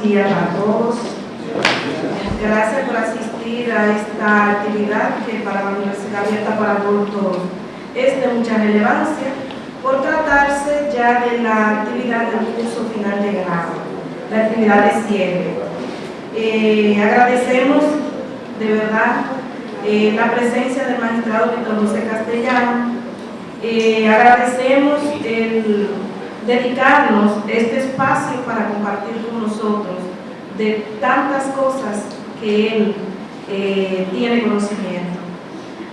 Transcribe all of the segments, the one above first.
buenos días a todos. Gracias por asistir a esta actividad que para la Universidad Abierta para Adultos es de mucha relevancia, por tratarse ya de la actividad del curso final de grado, la actividad de cierre. Agradecemos de verdad la presencia del magistrado Víctor José Castellano. Agradecemos el dedicarnos este espacio para compartir con nosotros de tantas cosas que él tiene conocimiento.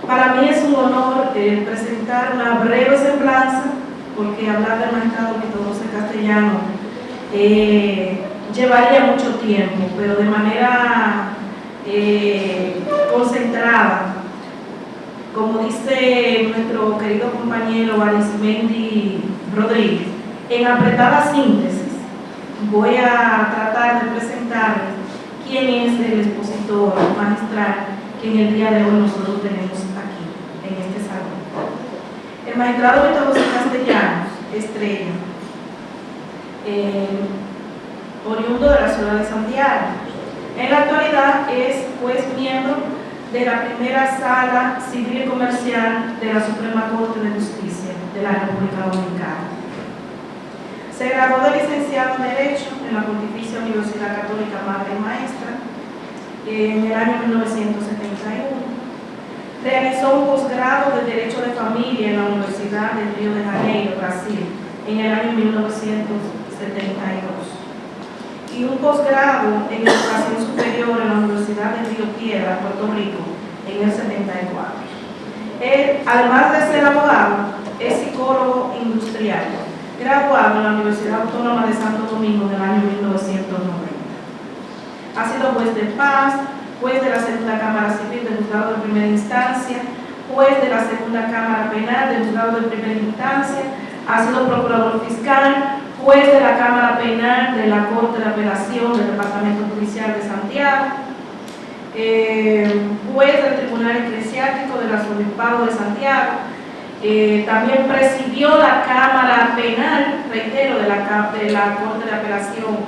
Para mí es un honor presentar una breve semblanza, porque hablar del magistrado Víctor José Castellano llevaría mucho tiempo, pero de manera concentrada. Como dice nuestro querido compañero Arismendi Rodríguez, en apretada síntesis, voy a tratar de presentarles quién es el expositor magistral que en el día de hoy nosotros tenemos aquí, en este salón. El magistrado Víctor José Castellanos Estrella, oriundo de la ciudad de Santiago. En la actualidad es juez miembro de la primera sala civil y comercial de la Suprema Corte de Justicia de la República Dominicana. Se graduó de licenciado en Derecho en la Pontificia Universidad Católica Madre y Maestra en el año 1971. Realizó un posgrado de Derecho de Familia en la Universidad del Río de Janeiro, Brasil, en el año 1972. Y un posgrado en Educación Superior en la Universidad de Río Piedra, Puerto Rico, en el 74. Él, además de ser abogado, es psicólogo industrial, graduado en la Universidad Autónoma de Santo Domingo en el año 1990. Ha sido juez de paz, juez de la Segunda Cámara Civil de Juzgado de Primera Instancia, juez de la Segunda Cámara Penal de Juzgado de Primera Instancia, ha sido procurador fiscal, juez de la Cámara Penal de la Corte de Apelación del Departamento Judicial de Santiago, juez del Tribunal Eclesiástico del Arzobispado de Santiago, también presidió la Cámara Penal, reitero, de la Corte de Apelación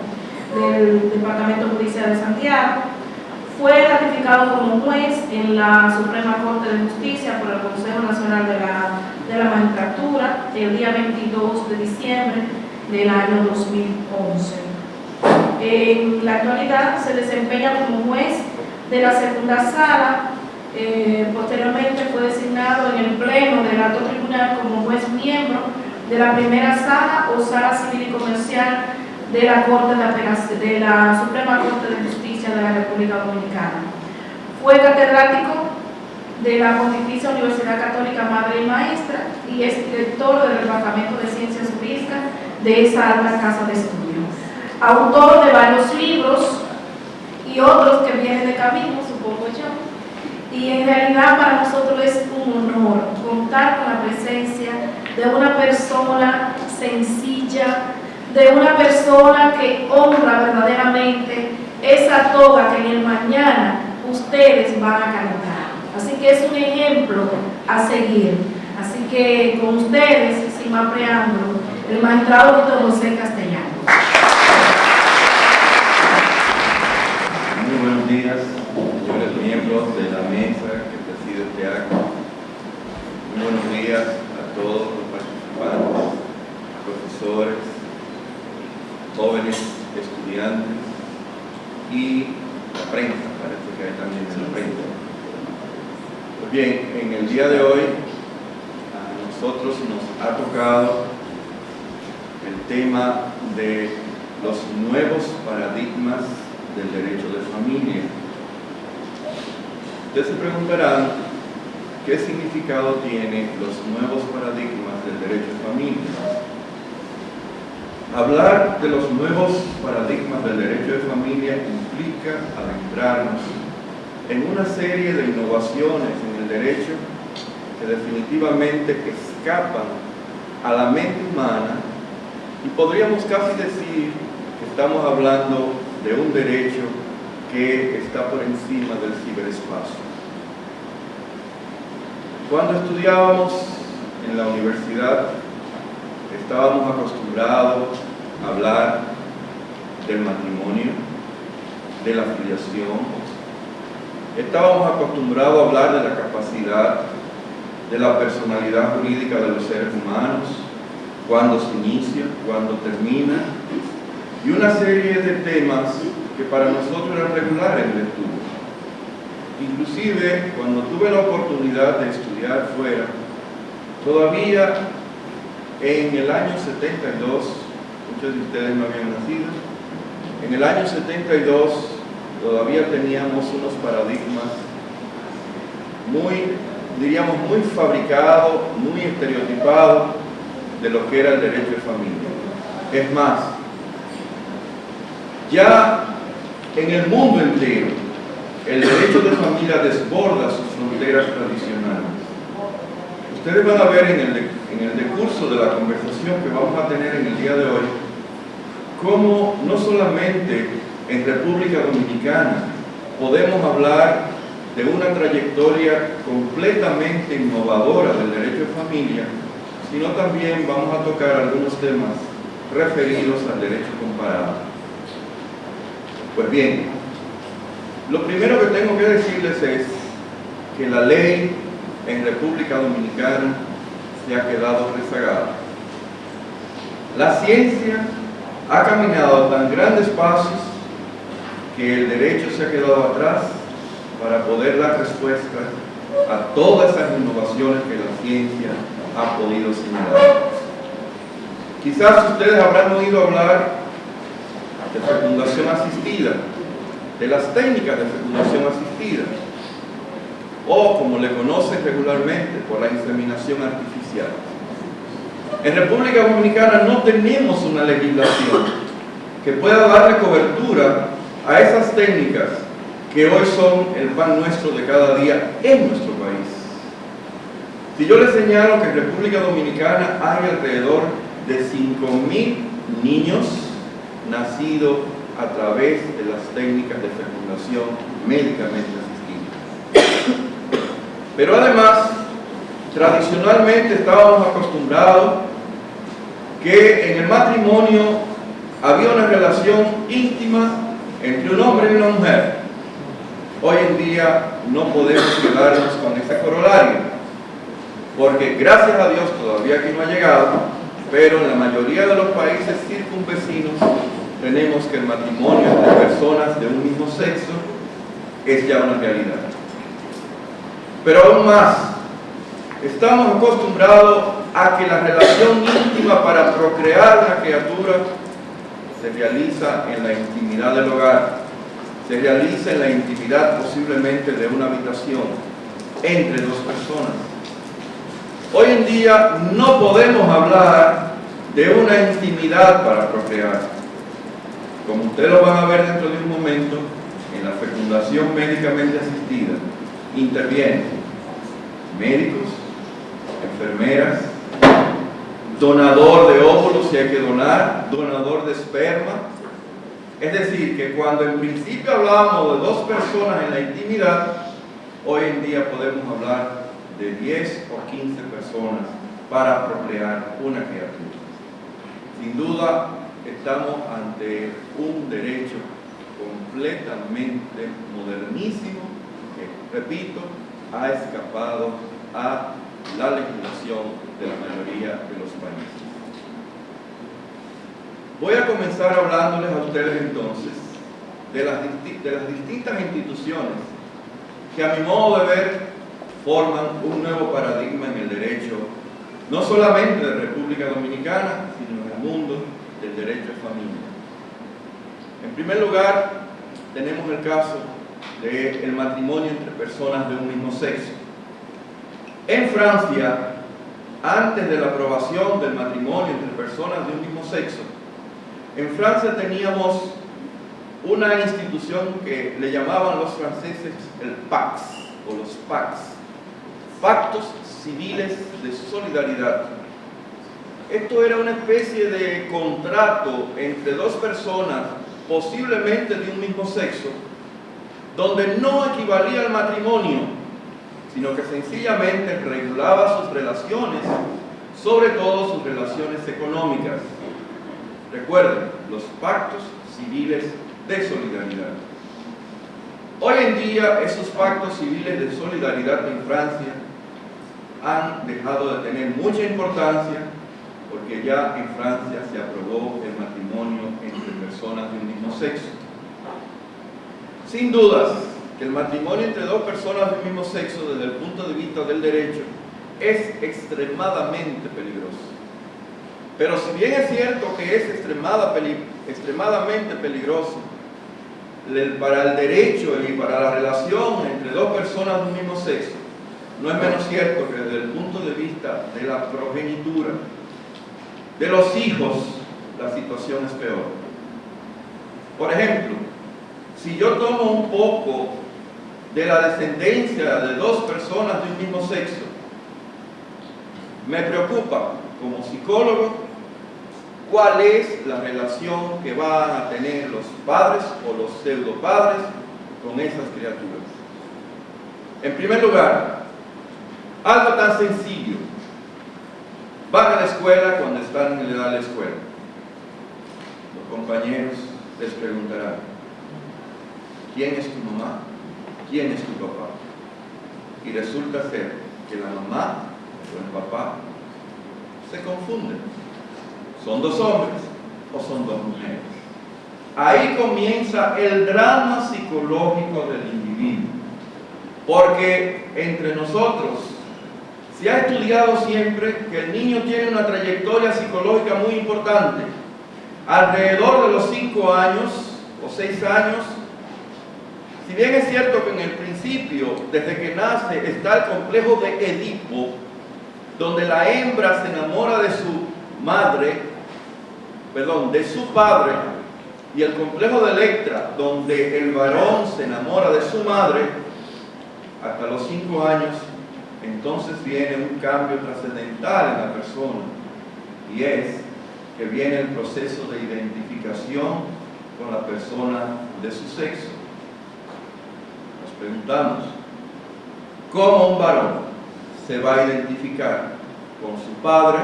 del Departamento Judicial de Santiago, fue ratificado como juez en la Suprema Corte de Justicia por el Consejo Nacional de la Magistratura el día 22 de diciembre del año 2011. En la actualidad se desempeña como juez de la segunda sala. Posteriormente fue designado en el Pleno del Alto Tribunal como juez miembro de la primera sala o sala civil y comercial de la Corte de Apelación de la Suprema Corte de Justicia de la República Dominicana. Fue catedrático de la Pontificia Universidad Católica Madre y Maestra y es director del Departamento de Ciencias Jurídicas de esa alta casa de estudio. Autor de varios libros y otros que vienen de camino, supongo yo. Y en realidad para nosotros es un honor contar con la presencia de una persona sencilla, de una persona que honra verdaderamente esa toga que en el mañana ustedes van a cantar. Así que es un ejemplo a seguir. Así que con ustedes, sin más preámbulo, el magistrado Víctor José Castellano. Muy buenos días, señores miembros de la mesa que preside este acto. Muy buenos días a todos los participantes, profesores, jóvenes, estudiantes y la prensa. Parece que hay también en la prensa. Pues bien, en el día de hoy a nosotros nos ha tocado el tema de los nuevos paradigmas del derecho de familia. Ustedes se preguntarán qué significado tienen los nuevos paradigmas del derecho de familia. Hablar de los nuevos paradigmas del derecho de familia implica adentrarnos en una serie de innovaciones en el derecho que definitivamente escapan a la mente humana y podríamos casi decir que estamos hablando de un derecho que está por encima del ciberespacio. Cuando estudiábamos en la universidad, estábamos acostumbrados a hablar del matrimonio, de la filiación. Estábamos acostumbrados a hablar de la capacidad, de la personalidad jurídica de los seres humanos, cuándo se inicia, cuándo termina, y una serie de temas que para nosotros eran regulares en el estudio. Inclusive, cuando tuve la oportunidad de estudiar fuera, todavía en el año 72, muchos de ustedes no habían nacido, en el año 72 todavía teníamos unos paradigmas diríamos, muy fabricados, muy estereotipados de lo que era el derecho de familia. Es más, ya en el mundo entero, el derecho de familia desborda sus fronteras tradicionales. Ustedes van a ver en el decurso de la conversación que vamos a tener en el día de hoy, cómo no solamente en República Dominicana podemos hablar de una trayectoria completamente innovadora del derecho de familia, sino también vamos a tocar algunos temas referidos al derecho comparado. Pues bien, lo primero que tengo que decirles es que la ley en República Dominicana se ha quedado rezagada. La ciencia ha caminado a tan grandes pasos que el derecho se ha quedado atrás para poder dar respuesta a todas esas innovaciones que la ciencia ha podido señalar. Quizás ustedes habrán oído hablar de fecundación asistida, de las técnicas de fecundación asistida, o como le conocen regularmente, por la inseminación artificial. En República Dominicana no tenemos una legislación que pueda darle cobertura a esas técnicas que hoy son el pan nuestro de cada día en nuestro país. Si yo les señalo que en República Dominicana hay alrededor de 5.000 niños nacidos a través de las técnicas de fecundación médicamente asistida. Pero además, tradicionalmente estábamos acostumbrados que en el matrimonio había una relación íntima entre un hombre y una mujer. Hoy en día no podemos quedarnos con ese corolario, porque gracias a Dios todavía aquí no ha llegado, pero en la mayoría de los países circunvecinos tenemos que el matrimonio entre personas de un mismo sexo es ya una realidad. Pero aún más, estamos acostumbrados a que la relación íntima para procrear una criatura se realiza en la intimidad del hogar, se realiza en la intimidad posiblemente de una habitación entre dos personas. Hoy en día no podemos hablar de una intimidad para procrear. Como ustedes lo van a ver dentro de un momento, en la fecundación médicamente asistida intervienen médicos, enfermeras, donador de óvulos si hay que donar, donador de esperma. Es decir, que cuando en principio hablábamos de dos personas en la intimidad, hoy en día podemos hablar de 10 o 15 personas para procrear una criatura. Sin duda, estamos ante un derecho completamente modernísimo que, repito, ha escapado a la legislación de la mayoría de los países. Voy a comenzar hablándoles a ustedes entonces de las distintas instituciones que a mi modo de ver forman un nuevo paradigma en el derecho, no solamente de República Dominicana, sino en el mundo del derecho de familia. En primer lugar, tenemos el caso del matrimonio entre personas de un mismo sexo. En Francia, antes de la aprobación del matrimonio entre personas de un mismo sexo, en Francia teníamos una institución que le llamaban los franceses el PACS o los PACS, Pactos Civiles de Solidaridad. Esto era una especie de contrato entre dos personas, posiblemente de un mismo sexo, donde no equivalía al matrimonio, sino que sencillamente regulaba sus relaciones, sobre todo sus relaciones económicas. Recuerden, los pactos civiles de solidaridad. Hoy en día esos pactos civiles de solidaridad en Francia han dejado de tener mucha importancia porque ya en Francia se aprobó el matrimonio entre personas de un mismo sexo. Sin dudas que el matrimonio entre dos personas del mismo sexo desde el punto de vista del derecho es extremadamente peligroso. Pero si bien es cierto que es extremadamente peligroso para el derecho y para la relación entre dos personas de un mismo sexo, no es menos cierto que desde el punto de vista de la progenitura, de los hijos, la situación es peor. Por ejemplo, si yo tomo un poco de la descendencia de dos personas de un mismo sexo, me preocupa como psicólogo cuál es la relación que van a tener los padres o los pseudopadres con esas criaturas. En primer lugar, algo tan sencillo. Van a la escuela cuando están en la edad de la escuela. Los compañeros les preguntarán: ¿quién es tu mamá? ¿Quién es tu papá? Y resulta ser que la mamá o el papá se confunden. ¿Son dos hombres o son dos mujeres? Ahí comienza el drama psicológico del individuo. Porque entre nosotros se ha estudiado siempre que el niño tiene una trayectoria psicológica muy importante. Alrededor de los 5 años o 6 años, si bien es cierto que en el principio, desde que nace, está el complejo de Edipo, donde la hembra se enamora de su padre, y el complejo de Electra, donde el varón se enamora de su madre, hasta los 5 años, entonces viene un cambio trascendental en la persona, y es que viene el proceso de identificación con la persona de su sexo. Nos preguntamos, ¿cómo un varón se va a identificar con su padre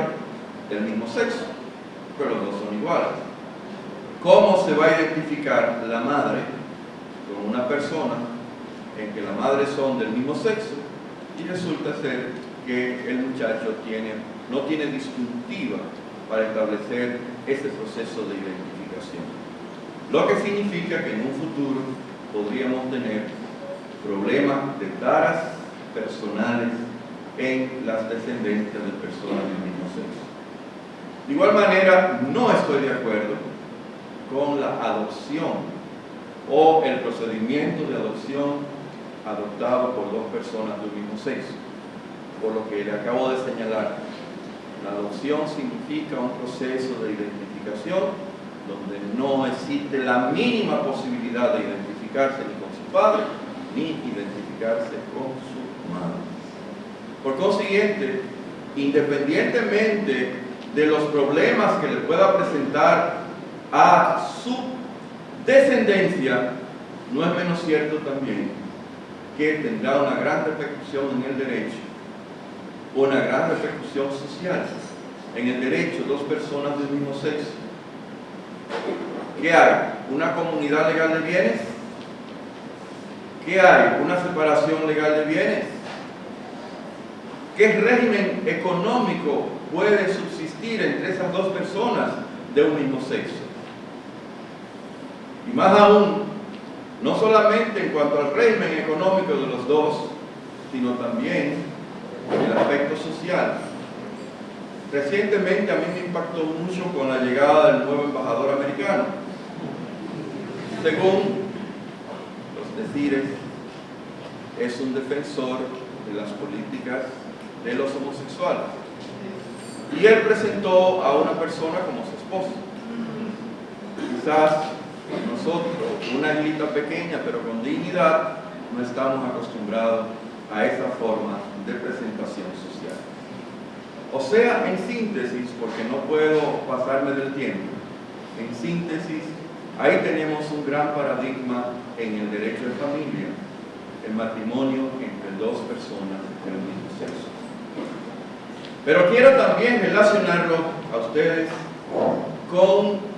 del mismo sexo? Pero los dos son iguales. ¿Cómo se va a identificar la madre con una persona en que la madre son del mismo sexo y resulta ser que el muchacho no tiene disyuntiva para establecer ese proceso de identificación? Lo que significa que en un futuro podríamos tener problemas de taras personales en las descendencias de personas del mismo sexo. De igual manera, no estoy de acuerdo con la adopción o el procedimiento de adopción adoptado por dos personas del mismo sexo. Por lo que le acabo de señalar, la adopción significa un proceso de identificación donde no existe la mínima posibilidad de identificarse ni con su padre ni identificarse con su madre. Por consiguiente, independientemente de los problemas que le pueda presentar a su descendencia, no es menos cierto también que tendrá una gran repercusión en el derecho, una gran repercusión social. En el derecho, dos personas del mismo sexo, ¿qué hay? ¿Una comunidad legal de bienes? ¿Qué hay? ¿Una separación legal de bienes? ¿Qué régimen económico puede subsistir entre esas dos personas de un mismo sexo? Y más aún, no solamente en cuanto al régimen económico de los dos, sino también el aspecto social. Recientemente a mí me impactó mucho con la llegada del nuevo embajador americano. Según los decires, es un defensor de las políticas de los homosexuales. Y él presentó a una persona como su esposa. Quizás nosotros, una islita pequeña pero con dignidad, no estamos acostumbrados a esa forma de presentación social. O sea, en síntesis, porque no puedo pasarme del tiempo, en síntesis, ahí tenemos un gran paradigma en el derecho de familia, el matrimonio entre dos personas del mismo sexo. Pero quiero también relacionarlo a ustedes con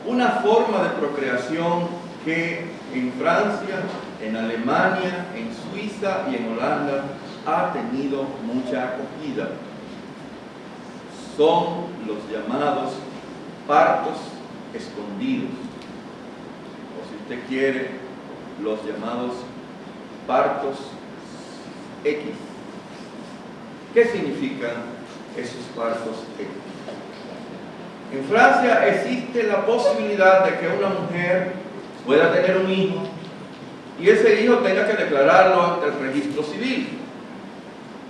una forma de procreación que en Francia, en Alemania, en Suiza y en Holanda ha tenido mucha acogida. Son los llamados partos escondidos, o si usted quiere, los llamados partos X. ¿Qué significan esos partos X? En Francia existe la posibilidad de que una mujer pueda tener un hijo y ese hijo tenga que declararlo ante el registro civil.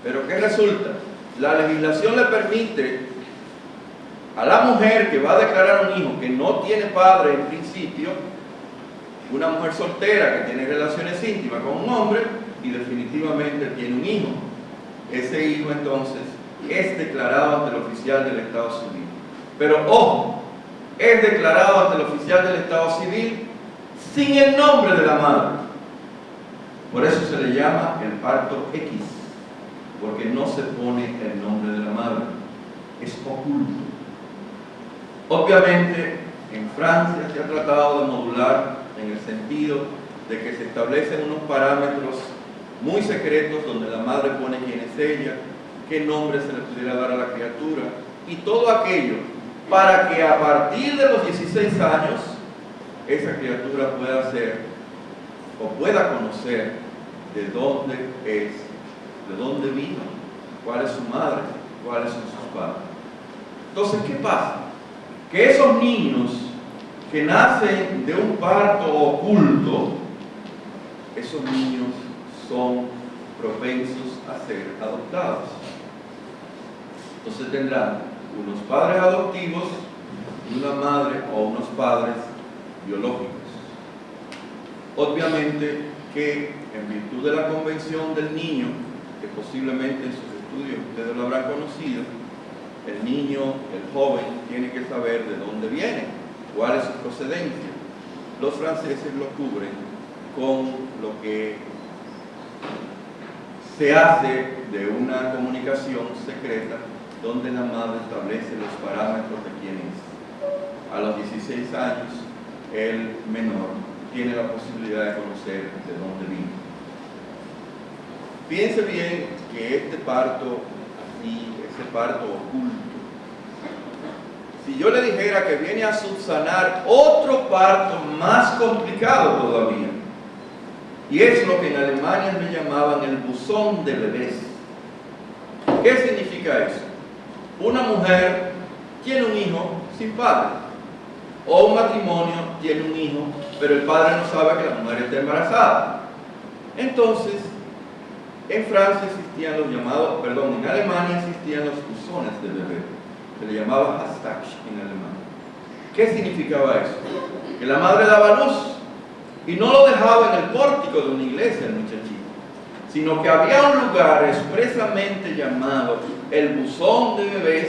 Pero ¿qué resulta? La legislación le permite a la mujer que va a declarar un hijo que no tiene padre en principio, una mujer soltera que tiene relaciones íntimas con un hombre y definitivamente tiene un hijo. Ese hijo entonces es declarado ante el oficial del Estado Civil. Pero ojo, es declarado ante el oficial del Estado Civil sin el nombre de la madre. Por eso se le llama el parto X, porque no se pone el nombre de la madre, es oculto. Obviamente, en Francia se ha tratado de modular en el sentido de que se establecen unos parámetros muy secretos donde la madre pone quién es ella, qué nombre se le pudiera dar a la criatura y todo aquello para que a partir de los 16 años esa criatura pueda ser o pueda conocer de dónde es, de dónde vino, cuál es su madre, cuáles son sus padres. Entonces, ¿qué pasa? Que esos niños que nacen de un parto oculto, esos niños son propensos a ser adoptados. Entonces tendrán unos padres adoptivos y una madre o unos padres biológicos. Obviamente que en virtud de la convención del niño, que posiblemente en sus estudios ustedes lo habrán conocido, el niño, el joven, tiene que saber de dónde viene, cuál es su procedencia. Los franceses lo cubren con lo que se hace de una comunicación secreta donde la madre establece los parámetros de quién es. A los 16 años, el menor tiene la posibilidad de conocer de dónde vino. Piense bien que este parto, así, ese parto oculto, si yo le dijera que viene a subsanar otro parto más complicado todavía, y es lo que en Alemania me llamaban el buzón de bebés. ¿Qué significa eso? Una mujer tiene un hijo sin padre, o un matrimonio tiene un hijo, pero el padre no sabe que la mujer está embarazada. Entonces, en Francia existían los llamados, en Alemania existían los buzones de bebé, se le llamaba Hashtag en alemán. ¿Qué significaba eso? Que la madre daba luz y no lo dejaba en el pórtico de una iglesia el muchachito, sino que había un lugar expresamente llamado el buzón de bebés,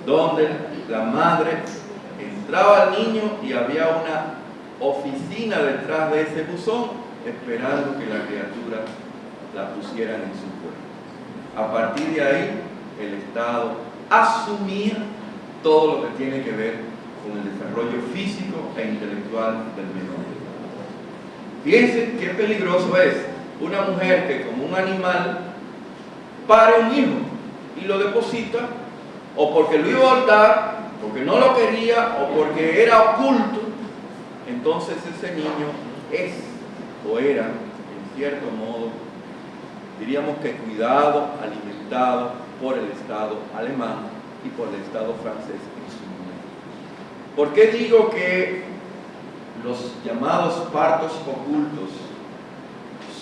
donde la madre entraba al niño y había una oficina detrás de ese buzón esperando que la criatura la pusieran en su cuerpo. A partir de ahí, el Estado asumía todo lo que tiene que ver con el desarrollo físico e intelectual del menor. Fíjense qué peligroso es una mujer que como un animal pare un hijo y lo deposita, o porque lo iba a abortar, porque no lo quería, o porque era oculto. Entonces ese niño es o era, en cierto modo, diríamos que cuidado, alimentado por el Estado alemán y por el Estado francés en su momento. ¿Por qué digo que los llamados partos ocultos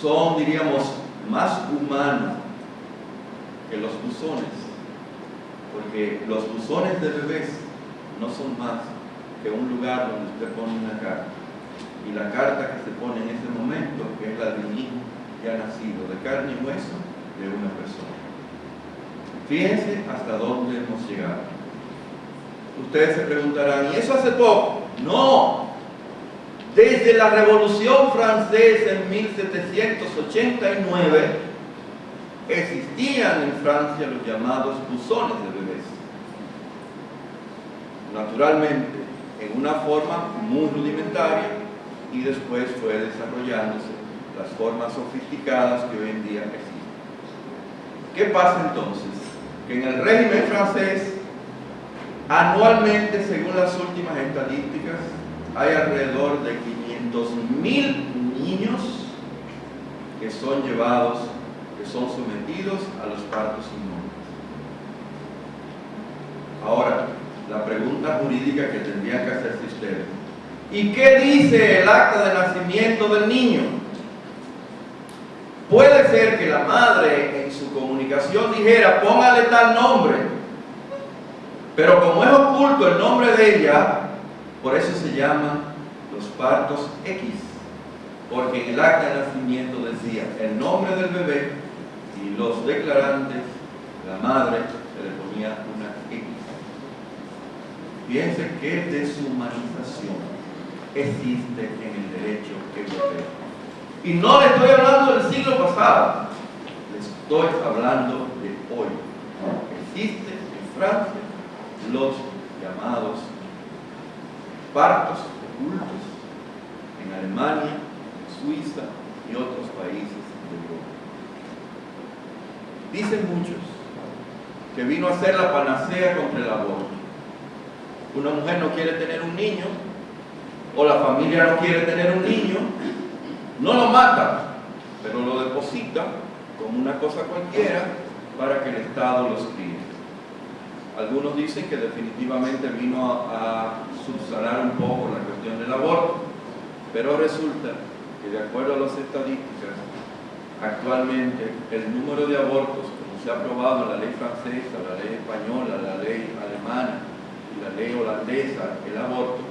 son, diríamos, más humanos que los buzones? Porque los buzones de bebés no son más que un lugar donde usted pone una carta, y la carta que se pone en ese momento es la de un hijo ya nacido, de carne y hueso de una persona. Fíjense hasta dónde hemos llegado. Ustedes se preguntarán, ¿y eso hace poco? No, desde la Revolución Francesa en 1789 existían en Francia los llamados buzones de bebés. Naturalmente, en una forma muy rudimentaria, y después fue desarrollándose las formas sofisticadas que hoy en día existen. ¿Qué pasa entonces? Que en el régimen francés, anualmente, según las últimas estadísticas, hay alrededor de 500.000 niños que son llevados, que son sometidos a los partos inmóviles. Ahora, la pregunta jurídica que tendrían que hacerse ustedes: ¿y qué dice el acta de nacimiento del niño? Puede ser que la madre en su comunicación dijera, póngale tal nombre, pero como es oculto el nombre de ella, por eso se llaman los partos X, porque en el acta de nacimiento decía el nombre del bebé y los declarantes, la madre, se le ponía una X. Piensen qué deshumanización existe en el derecho europeo. Y no le estoy hablando del siglo pasado, les estoy hablando de hoy. Existen en Francia los llamados partos ocultos, en Alemania, en Suiza y otros países de Europa. Dicen muchos que vino a ser la panacea contra el aborto. Una mujer no quiere tener un niño, o la familia no quiere tener un niño, no lo mata, pero lo deposita como una cosa cualquiera para que el Estado los críe. Algunos dicen que definitivamente vino a subsanar un poco la cuestión del aborto, pero resulta que de acuerdo a las estadísticas, actualmente el número de abortos, como se ha aprobado en la ley francesa, la ley española, la ley alemana y la ley holandesa, el aborto,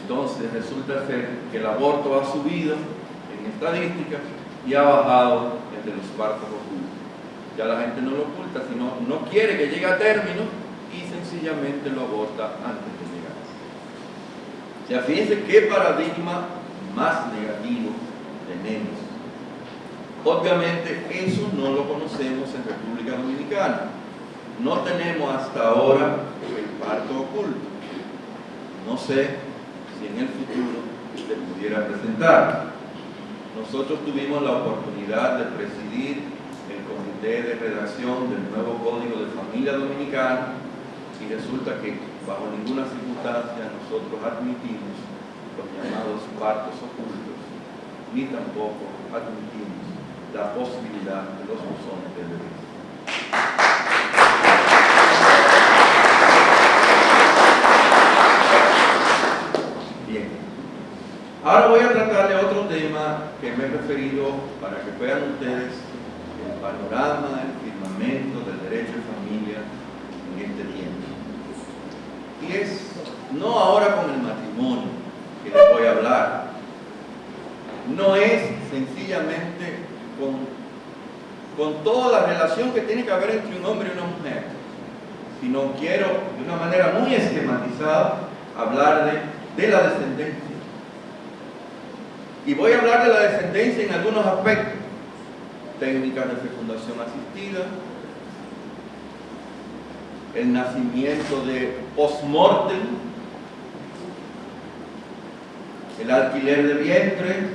entonces resulta ser que el aborto ha subido en estadísticas y ha bajado entre los partos ocultos. Ya la gente no lo oculta, sino no quiere que llegue a término y sencillamente lo aborta antes de llegar. O sea, fíjense qué paradigma más negativo tenemos. Obviamente eso no lo conocemos en República Dominicana. No tenemos hasta ahora el parto oculto. No sé si en el futuro se pudiera presentar. Nosotros tuvimos la oportunidad de presidir el comité de redacción del nuevo Código de Familia Dominicana y resulta que bajo ninguna circunstancia nosotros admitimos los llamados partos ocultos, ni tampoco admitimos la posibilidad de los buzones de bebés. Bien, ahora voy a tratar de otro tema que me he referido para que vean ustedes el panorama, el firmamento del derecho de familia en este tiempo. Y es, no ahora con el matrimonio que les voy a hablar, no es sencillamente con toda la relación que tiene que haber entre un hombre y una mujer, sino quiero de una manera muy esquematizada hablar de la descendencia. Y voy a hablar de la descendencia en algunos aspectos: técnicas de fecundación asistida, el nacimiento de post-mortem, el alquiler de vientre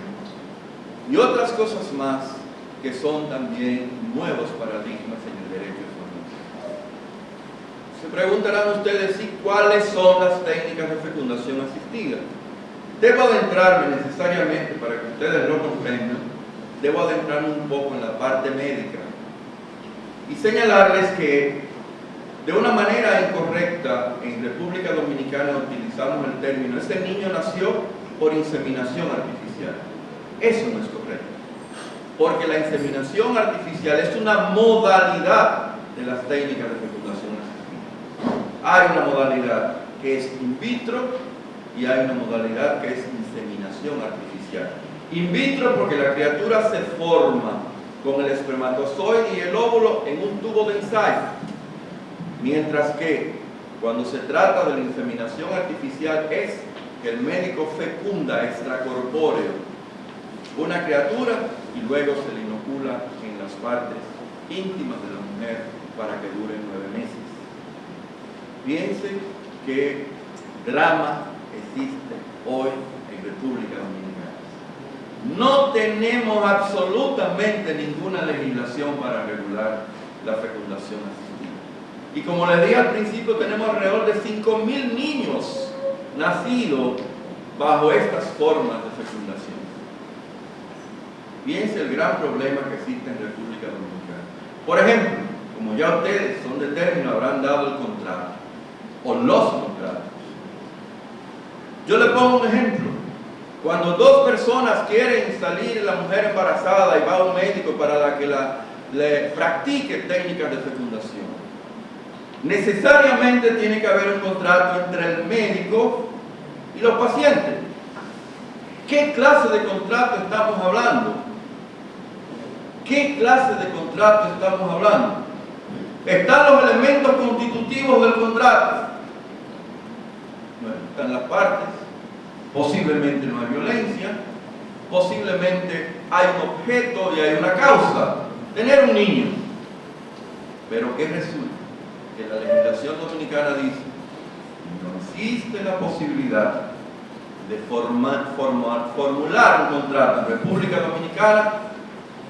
y otras cosas más que son también nuevos paradigmas en el derecho de familia. Se preguntarán ustedes, ¿sí, cuáles son las técnicas de fecundación asistida? Debo adentrarme necesariamente, para que ustedes lo comprendan, debo adentrarme un poco en la parte médica y señalarles que de una manera incorrecta en República Dominicana utilizamos el término "este niño nació por inseminación artificial". Eso no es correcto, porque la inseminación artificial es una modalidad de las técnicas de fecundación asistida. Hay una modalidad que es in vitro y hay una modalidad que es inseminación artificial. In vitro porque la criatura se forma con el espermatozoide y el óvulo en un tubo de ensayo, mientras que cuando se trata de la inseminación artificial es que el médico fecunda extracorpóreo una criatura y luego se le inocula en las partes íntimas de la mujer para que dure 9 meses. Piensen qué drama existe hoy en República Dominicana. tenemos absolutamente ninguna legislación para regular la fecundación asistida. Y como les dije al principio, tenemos alrededor de 5.000 niños nacidos bajo estas formas de fecundación. Fíjense el gran problema que existe en República Dominicana. Por ejemplo, como ya ustedes son de término, habrán dado el contrato o los contratos. Yo le pongo un ejemplo. Cuando dos personas quieren salir, la mujer embarazada y va a un médico para que le practique técnicas de fecundación, necesariamente tiene que haber un contrato entre el médico y los pacientes. ¿Qué clase de contrato estamos hablando? ¿Qué clase de contrato estamos hablando? Están los elementos constitutivos del contrato. Bueno, están las partes. Posiblemente no hay violencia. Posiblemente hay un objeto y hay una causa. Tener un niño. Pero ¿qué resulta? Que la legislación dominicana dice: no existe la posibilidad de formular un contrato en República Dominicana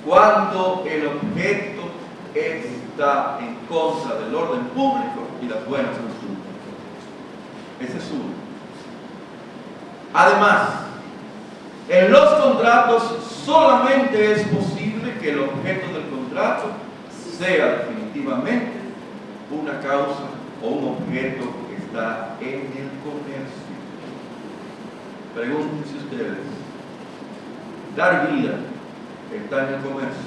cuando el objeto está en contra del orden público y las buenas costumbres. Ese es uno. Además, en los contratos solamente es posible que el objeto del contrato sea definitivamente una causa o un objeto que está en el comercio. Pregúntense ustedes, dar vida está en el comercio.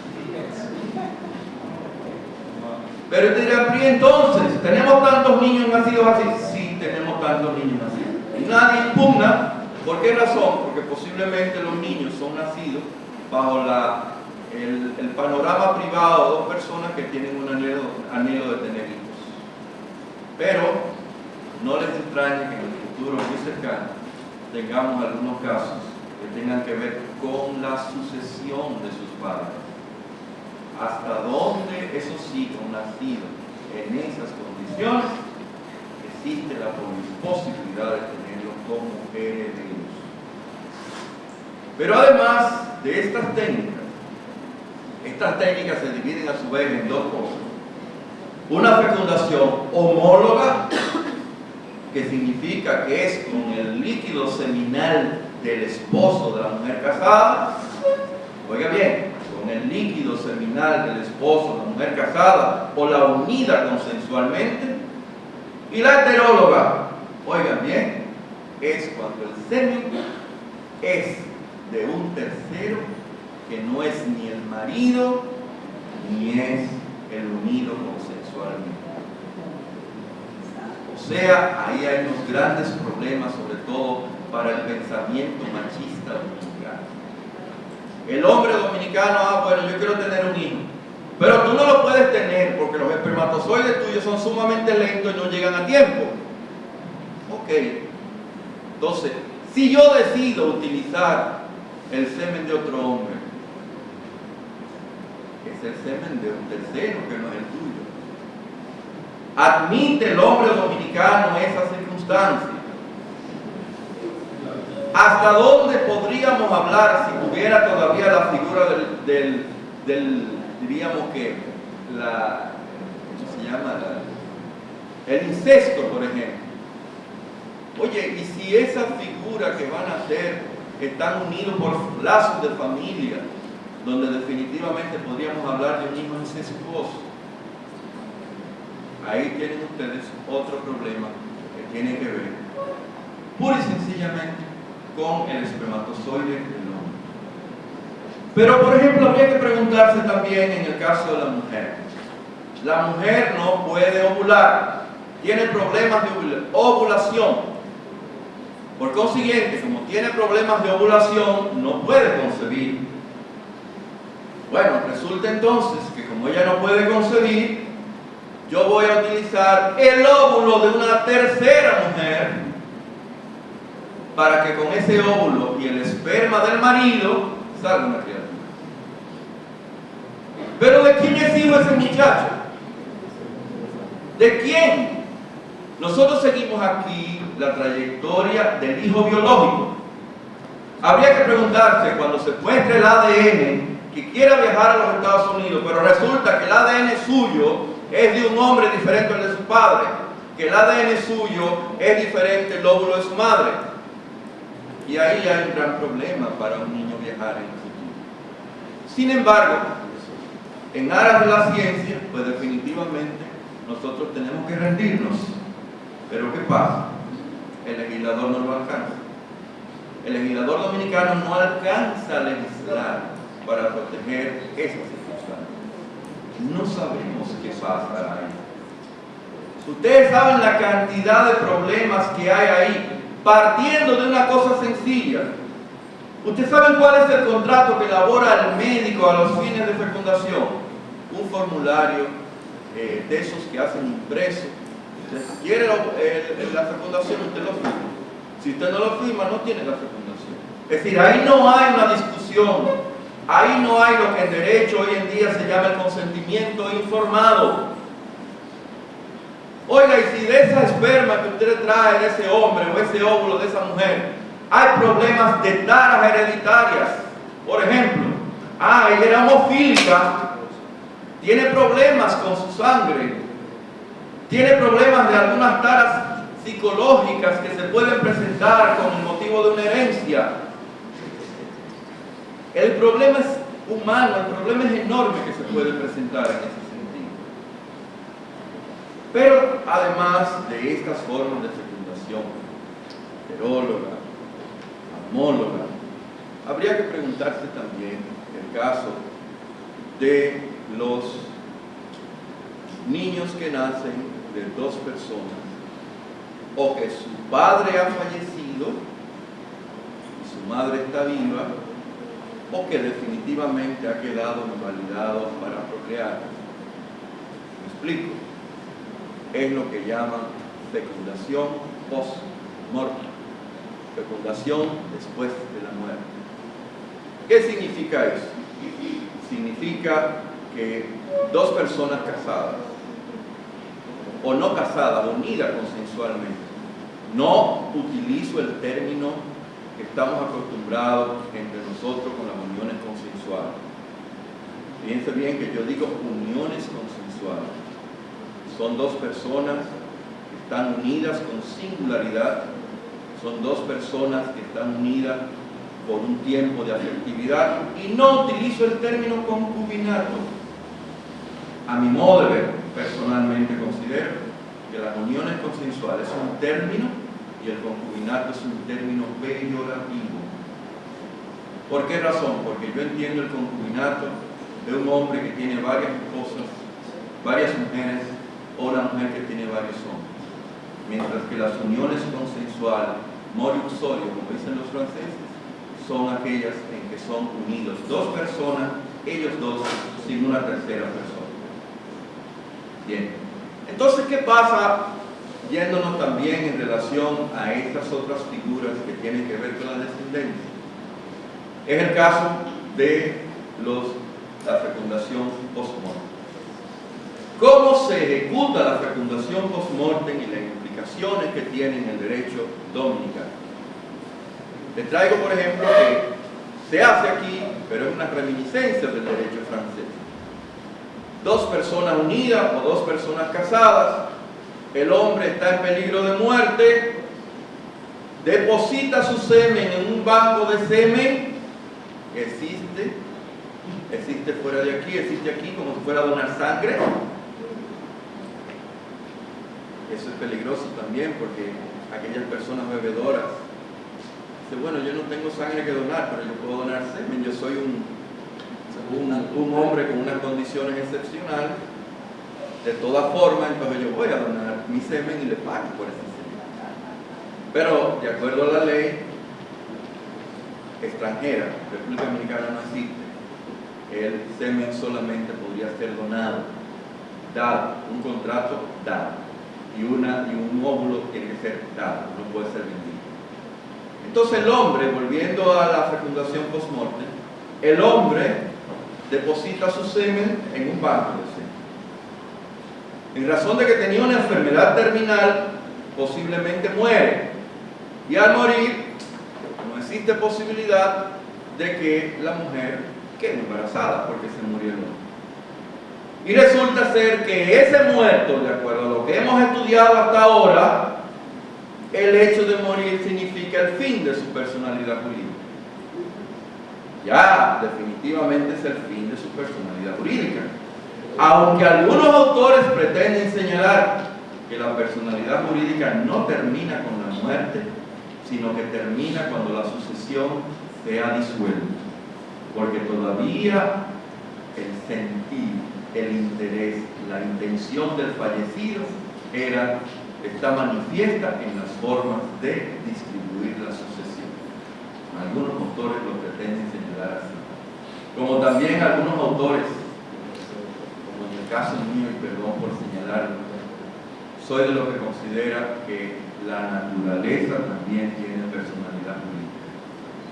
Pero te dirán: ¿y entonces tenemos tantos niños nacidos así? Sí, tenemos tantos niños nacidos. Y nadie impugna. ¿Por qué razón? Porque posiblemente los niños son nacidos bajo el panorama privado de dos personas que tienen un anhelo de tener hijos. Pero no les extrañe que en el futuro muy cercano tengamos algunos casos que tengan que ver con la sucesión de sus padres. Hasta dónde esos hijos nacidos en esas condiciones existe la posibilidad de tenerlos como herederos. Pero además de estas técnicas se dividen a su vez en dos cosas. Una fecundación homóloga, que significa que es con el líquido seminal del esposo de la mujer casada. Oiga bien, con el líquido seminal del esposo de la mujer casada o la unida consensualmente. Y la heteróloga, oigan bien, es cuando el semen es de un tercero que no es ni el marido ni es el unido consensualmente. O sea, ahí hay unos grandes problemas, sobre todo para el pensamiento machista dominicano. El hombre dominicano: bueno, yo quiero tener un hijo, pero tú no lo puedes tener porque los espermatozoides tuyos son sumamente lentos y no llegan a tiempo. Ok, entonces, si yo decido utilizar el semen de otro hombre, es el semen de un tercero que no es el tuyo. ¿Admite el hombre dominicano esa circunstancia? ¿Hasta dónde podríamos hablar si tuviera todavía la figura diríamos que ¿cómo se llama? El incesto, por ejemplo? Oye, y si esa figura que van a hacer están unidos por lazos de familia, donde definitivamente podríamos hablar de un hijo incestuoso, ahí tienen ustedes otro problema que tiene que ver pura y sencillamente con el espermatozoide del hombre. Pero, por ejemplo, habría que preguntarse también en el caso de la mujer. La mujer no puede ovular, tiene problemas de ovulación. Por consiguiente, como tiene problemas de ovulación, no puede concebir. Bueno, resulta entonces que como ella no puede concebir, yo voy a utilizar el óvulo de una tercera mujer para que con ese óvulo y el esperma del marido salga una criatura. Pero ¿de quién es hijo ese muchacho? ¿De quién? Nosotros seguimos aquí la trayectoria del hijo biológico. Habría que preguntarse, cuando se muestre el ADN, que quiera viajar a los Estados Unidos, pero resulta que el ADN suyo es de un hombre diferente al de su padre, que el ADN suyo es diferente al lóbulo de su madre. Y ahí hay un gran problema para un niño viajar en el futuro. Sin embargo, en aras de la ciencia, pues definitivamente nosotros tenemos que rendirnos. Pero ¿qué pasa? El legislador no lo alcanza. El legislador dominicano no alcanza a legislar para proteger esas circunstancias. No sabemos qué pasa ahí. Ustedes saben la cantidad de problemas que hay ahí, partiendo de una cosa sencilla. ¿Ustedes saben cuál es el contrato que elabora el médico a los fines de fecundación? Un formulario de esos que hacen impreso. Si quiere la fecundación, usted lo firma. Si usted no lo firma, no tiene la fecundación. Es decir, ahí no hay una discusión. Ahí no hay lo que en derecho hoy en día se llama el consentimiento informado. Oiga, y si de esa esperma que usted trae de ese hombre o ese óvulo de esa mujer, hay problemas de taras hereditarias. Por ejemplo, ella era homofílica, tiene problemas con su sangre, tiene problemas de algunas taras psicológicas que se pueden presentar con el motivo de una herencia. El problema es humano, el problema es enorme que se puede presentar en ese sentido. Pero además de estas formas de fecundación, heteróloga, homóloga, habría que preguntarse también el caso de los niños que nacen de dos personas, o que su padre ha fallecido y su madre está viva, o que definitivamente ha quedado invalidado para procrear. ¿Me explico? Es lo que llaman fecundación post-mortem, fecundación después de la muerte. ¿Qué significa eso? Significa que dos personas casadas, o no casadas, unidas consensualmente, no utilizo el término que estamos acostumbrados entre nosotros con las uniones consensuales. Piense bien que yo digo uniones consensuales. Son dos personas que están unidas con singularidad, son dos personas que están unidas por un tiempo de afectividad, y no utilizo el término concubinato. A mi modo de ver, personalmente considero que las uniones consensuales son un término y el concubinato es un término peyorativo. ¿Por qué razón? Porque yo entiendo el concubinato de un hombre que tiene varias esposas, varias mujeres, o una mujer que tiene varios hombres. Mientras que las uniones consensuales, mori uxorio, como dicen los franceses, son aquellas en que son unidos dos personas, ellos dos, sin una tercera persona. Bien, entonces, ¿qué pasa yéndonos también en relación a estas otras figuras que tienen que ver con la descendencia? Es el caso de la fecundación post-mortem. ¿Cómo se ejecuta la fecundación post-mortem y las implicaciones que tiene en el derecho dominicano? Les traigo, por ejemplo, que se hace aquí, pero es una reminiscencia del derecho francés. Dos personas unidas o dos personas casadas, el hombre está en peligro de muerte, deposita su semen en un banco de semen que existe fuera de aquí, existe aquí, como si fuera a donar sangre. Eso es peligroso también, porque aquellas personas bebedoras dicen, bueno, yo no tengo sangre que donar, pero yo puedo donar semen, yo soy un hombre con unas condiciones excepcionales, de todas formas, entonces yo voy a donar mi semen y le pago por ese semen. Pero, de acuerdo a la ley extranjera, República Dominicana no existe, el semen solamente podría ser donado, dado, un contrato dado, y un óvulo tiene que ser dado, no puede ser vendido. Entonces el hombre, volviendo a la fecundación post-mortem, el hombre deposita su semen en un banco de semen. En razón de que tenía una enfermedad terminal, posiblemente muere. Y al morir, no es existe posibilidad de que la mujer quede embarazada porque se murió el hombre. Y resulta ser que ese muerto, de acuerdo a lo que hemos estudiado hasta ahora, el hecho de morir significa el fin de su personalidad jurídica. Ya, definitivamente es el fin de su personalidad jurídica. Aunque algunos autores pretenden señalar que la personalidad jurídica no termina con la muerte, sino que termina cuando la sucesión sea disuelta. Porque todavía el sentido, el interés, la intención del fallecido está manifiesta en las formas de distribuir la sucesión. Algunos autores lo pretenden señalar así. Como también algunos autores, como en el caso mío, y perdón por señalarlo, soy de los que considera que la naturaleza también tiene personalidad jurídica,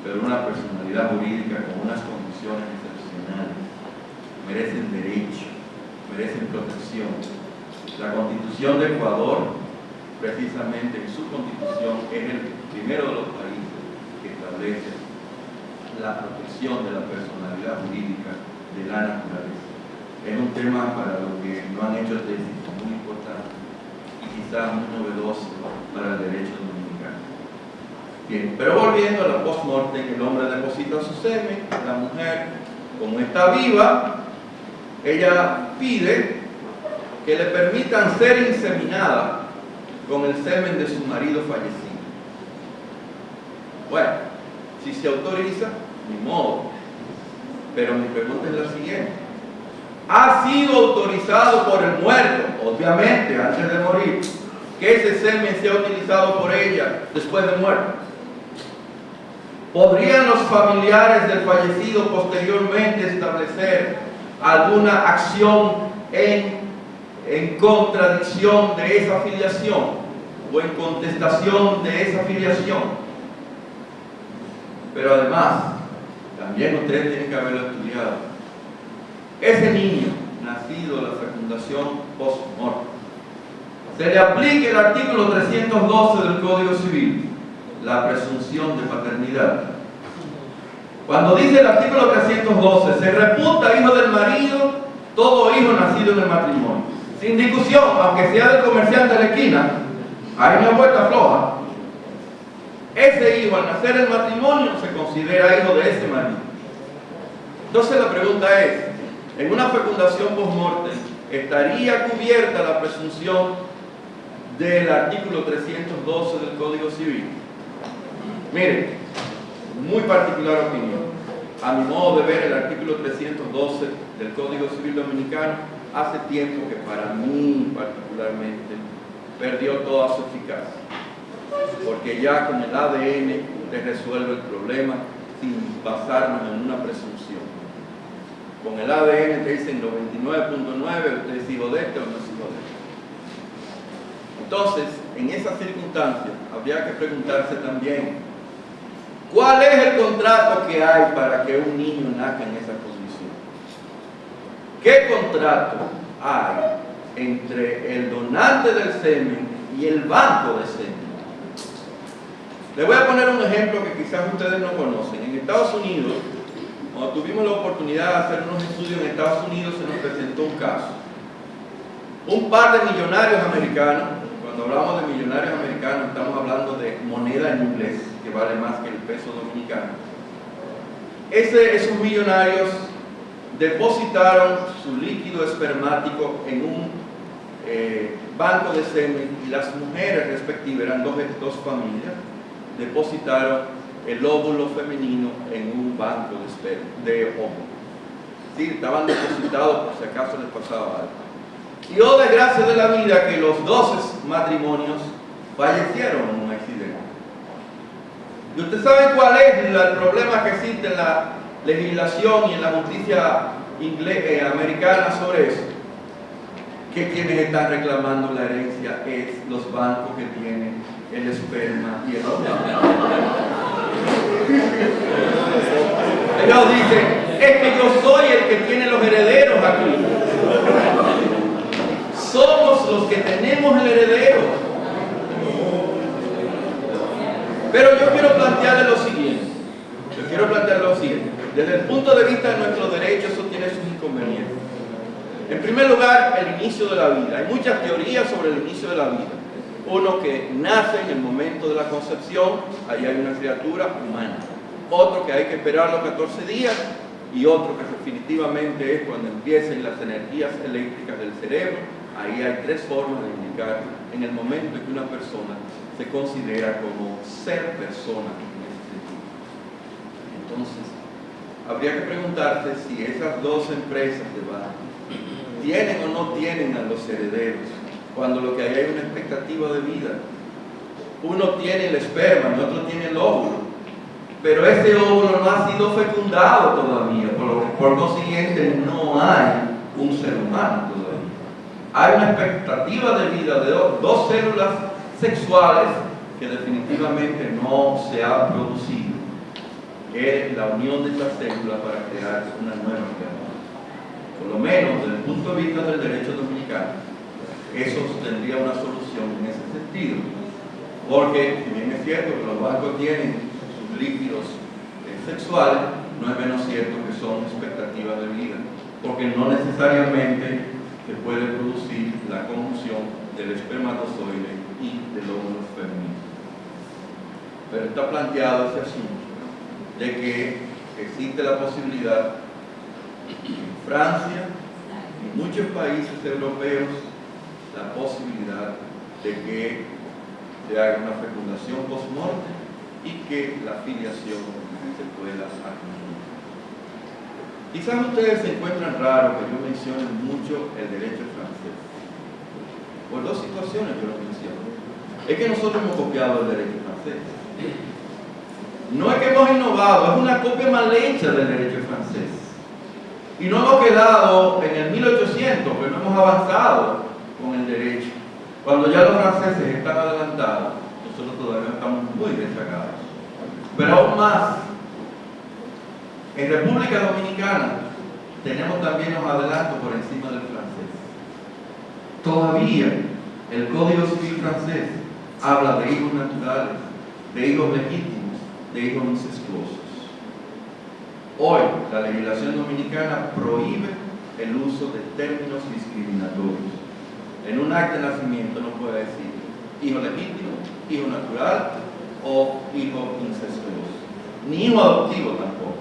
pero una personalidad jurídica con unas condiciones excepcionales. Merecen derecho, merecen protección. La Constitución de Ecuador, precisamente en su Constitución, es el primero de los países que establece la protección de la personalidad jurídica de la naturaleza. Es un tema para los que no han hecho tesis muy importante y quizás muy novedoso para el derecho dominicano. Bien, pero volviendo a la post-mortem, el hombre deposita su semen, la mujer, como está viva, ella pide que le permitan ser inseminada con el semen de su marido fallecido. Bueno, si se autoriza, ni modo. Pero mi pregunta es la siguiente: ¿ha sido autorizado por el muerto, obviamente antes de morir, que ese semen sea utilizado por ella después de muerto? ¿Podrían los familiares del fallecido posteriormente establecer alguna acción en contradicción de esa filiación o en contestación de esa filiación? Pero además, también ustedes tienen que haberlo estudiado. Ese niño, nacido de la fecundación post-mortem, se le aplica el artículo 312 del Código Civil, la presunción de paternidad. Cuando dice el artículo 312, se reputa hijo del marido todo hijo nacido en el matrimonio. Sin discusión, aunque sea del comerciante de la esquina, hay una vuelta floja. Ese hijo, al nacer en el matrimonio, se considera hijo de ese marido. Entonces la pregunta es, en una fecundación post-mortem, ¿estaría cubierta la presunción del artículo 312 del Código Civil? Miren, muy particular opinión. A mi modo de ver, el artículo 312 del Código Civil Dominicano hace tiempo que para mí particularmente perdió toda su eficacia, porque ya con el ADN te resuelve el problema sin basarnos en una presunción. Con el ADN te dicen 99.9, usted es hijo de este o no es hijo de este. Entonces, en esas circunstancias, habría que preguntarse también, ¿cuál es el contrato que hay para que un niño nazca en esa condición? ¿Qué contrato hay entre el donante del semen y el banco de semen? Les voy a poner un ejemplo que quizás ustedes no conocen. En Estados Unidos, cuando tuvimos la oportunidad de hacer unos estudios en Estados Unidos, se nos presentó un caso. Un par de millonarios americanos, cuando hablamos de millonarios americanos, estamos hablando de moneda en inglés, que vale más que el peso dominicano. Esos millonarios depositaron su líquido espermático en un banco de semen y las mujeres respectivas, eran dos familias, depositaron el óvulo femenino en un banco de óvulos. Sí, estaban depositados por si acaso les pasaba algo. Y oh desgracia de la vida que los 12 matrimonios fallecieron en un accidente. ¿Y usted sabe cuál es el problema que existe en la legislación y en la justicia americana sobre eso? Que quienes están reclamando la herencia es los bancos que tienen el esperma y el óvulo. Ellos dicen, es que yo soy el que tiene los herederos aquí. Somos los que tenemos el heredero. Pero yo quiero plantearle lo siguiente. Desde el punto de vista de nuestros derechos, eso tiene sus inconvenientes. En primer lugar, el inicio de la vida. Hay muchas teorías sobre el inicio de la vida. Uno que nace en el momento de la concepción, ahí hay una criatura humana. Otro que hay que esperar los 14 días y otro que definitivamente es cuando empiecen las energías eléctricas del cerebro. Ahí hay tres formas de indicar en el momento en que una persona se considera como ser persona en ese sentido. Entonces, habría que preguntarse si esas dos empresas de banco tienen o no tienen a los herederos, cuando lo que hay es una expectativa de vida. Uno tiene el esperma y otro tiene el óvulo, pero ese óvulo no ha sido fecundado todavía, por consiguiente no hay un ser humano todavía. Hay una expectativa de vida de dos células sexuales que definitivamente no se ha producido, que es la unión de estas células para crear una nueva criatura. Por lo menos desde el punto de vista del derecho dominicano, eso tendría una solución en ese sentido, porque si bien es cierto que los bancos tienen sus líquidos sexuales, no es menos cierto que son expectativas de vida, porque no necesariamente se puede producir la conjunción del espermatozoide y del óvulo femenino. Pero está planteado ese asunto de que existe la posibilidad en Francia y muchos países europeos la posibilidad de que se haga una fecundación post-morte y que la filiación se pueda adquirir. Quizás ustedes se encuentran raro que yo mencione mucho el derecho francés. Por dos situaciones yo lo menciono. Es que nosotros hemos copiado el derecho francés. No es que hemos innovado, es una copia mal hecha del derecho francés. Y no hemos quedado en el 1800, pero no hemos avanzado con el derecho. Cuando ya los franceses están adelantados, nosotros todavía estamos muy rezagados. Pero aún más, en República Dominicana tenemos también los adelantos por encima del francés. Todavía el Código Civil francés habla de hijos naturales, de hijos legítimos, de hijos incestuosos. Hoy la legislación dominicana prohíbe el uso de términos discriminatorios. En un acta de nacimiento no puede decir hijo legítimo, hijo natural o hijo incestuoso, ni hijo adoptivo tampoco.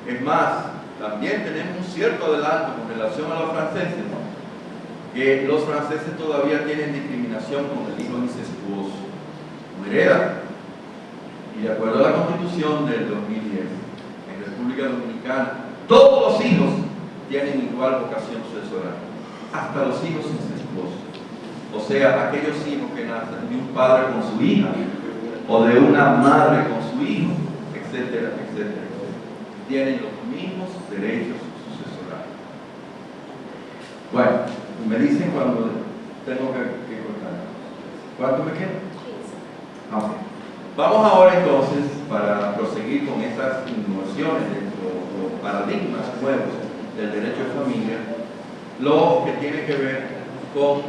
Es más, también tenemos un cierto adelanto con relación a los franceses, que los franceses todavía tienen discriminación con el hijo incestuoso, como hereda. Y de acuerdo a la Constitución del 2010, en República Dominicana, todos los hijos tienen igual vocación sucesoral, hasta los hijos incestuosos. O sea, aquellos hijos que nacen de un padre con su hija, o de una madre con su hijo, etcétera, etcétera, tienen los mismos derechos sucesorales. Bueno, me dicen cuando tengo que cortar. ¿Cuánto me queda? 15. Okay. Vamos ahora entonces, para proseguir con esas innovaciones o paradigmas nuevos del derecho de familia, lo que tiene que ver con,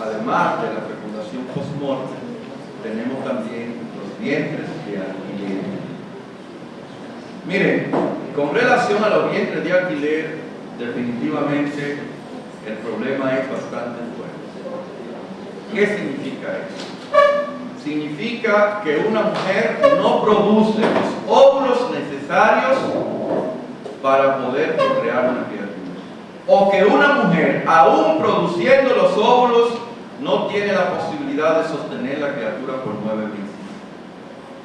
además de la fecundación post-mortem, tenemos también los vientres de alquiler. Miren, con relación a los vientres de alquiler, definitivamente el problema es bastante fuerte. ¿Qué significa eso? Significa que una mujer no produce los óvulos necesarios para poder procrear una criatura. O que una mujer, aún produciendo los óvulos, no tiene la posibilidad de sostener la criatura por 9 meses.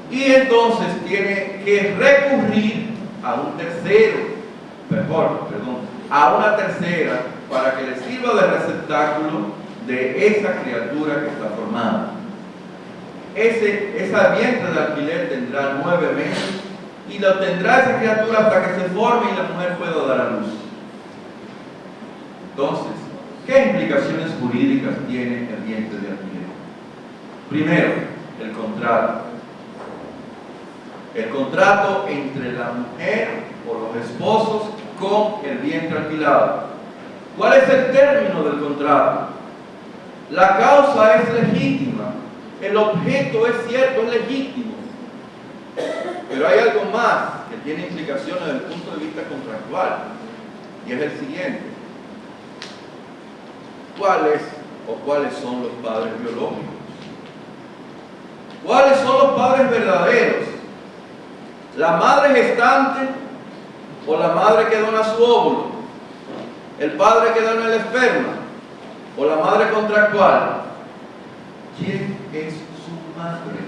Y entonces tiene que recurrir a un tercero, a una tercera, para que le sirva de receptáculo de esa criatura que está formada. Esa vientre de alquiler tendrá 9 meses y lo tendrá esa criatura hasta que se forme y la mujer pueda dar a luz. Entonces, ¿qué implicaciones jurídicas tiene el vientre de alquiler? Primero, el contrato. El contrato entre la mujer o los esposos con el vientre alquilado. ¿Cuál es el término del contrato? La causa es legítima. El objeto es cierto, es legítimo. Pero hay algo más que tiene implicaciones desde el punto de vista contractual, y es el siguiente. ¿Cuáles son los padres biológicos? ¿Cuáles son los padres verdaderos? ¿La madre gestante o la madre que dona su óvulo? ¿El padre que dona el esperma o la madre contractual? ¿Quién es su madre?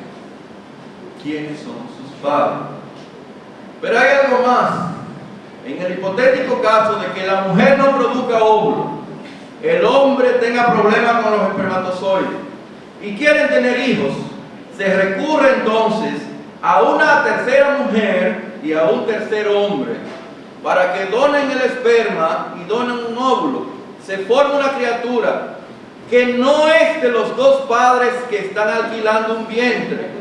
¿Quiénes son sus padres? Pero hay algo más. En el hipotético caso de que la mujer no produzca óvulo, el hombre tenga problemas con los espermatozoides y quieren tener hijos, se recurre entonces a una tercera mujer y a un tercer hombre para que donen el esperma y donen un óvulo. Se forma una criatura que no es de los dos padres que están alquilando un vientre.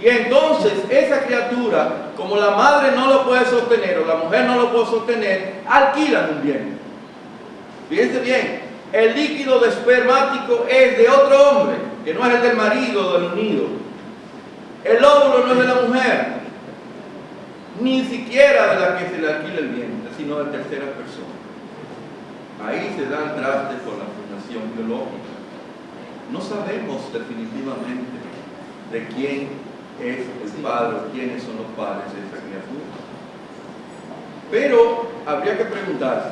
Y entonces esa criatura, como la madre no lo puede sostener o la mujer no lo puede sostener, alquilan un vientre. Fíjense bien, el líquido espermático es de otro hombre, que no es el del marido o del unido. El óvulo no es de la mujer, ni siquiera de la que se le alquila el vientre, sino de terceras personas. Ahí se da el traste con la fundación biológica. No sabemos definitivamente de quién es el padre o quiénes son los padres de esa criatura. Pero habría que preguntarse,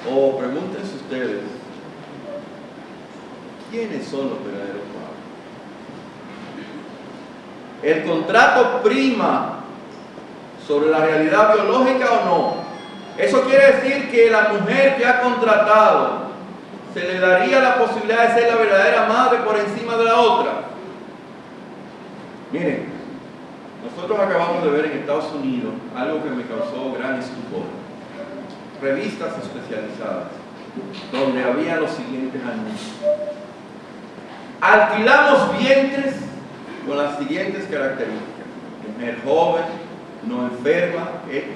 o pregúntense ustedes, ¿quiénes son los verdaderos padres? ¿El contrato prima sobre la realidad biológica o no? Eso quiere decir que la mujer que ha contratado se le daría la posibilidad de ser la verdadera madre por encima de la otra. Miren, nosotros acabamos de ver en Estados Unidos algo que me causó gran estupor. Revistas especializadas donde había los siguientes anuncios: alquilamos vientres con las siguientes características: mujer joven, no enferma, esto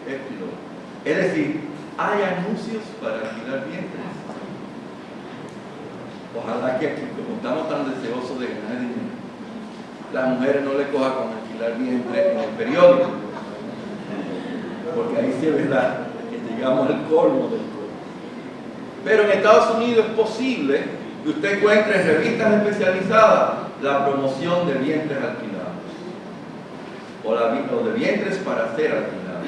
y lo otro. Es decir, hay anuncios para alquilar vientres. Ojalá que, como estamos tan deseosos de ganar dinero, las mujeres no le cojan con alquilar vientre en el periódico, porque ahí sí es verdad que llegamos al colmo del colmo. Pero en Estados Unidos es posible que usted encuentre en revistas especializadas la promoción de vientres alquilados o de vientres para ser alquilados.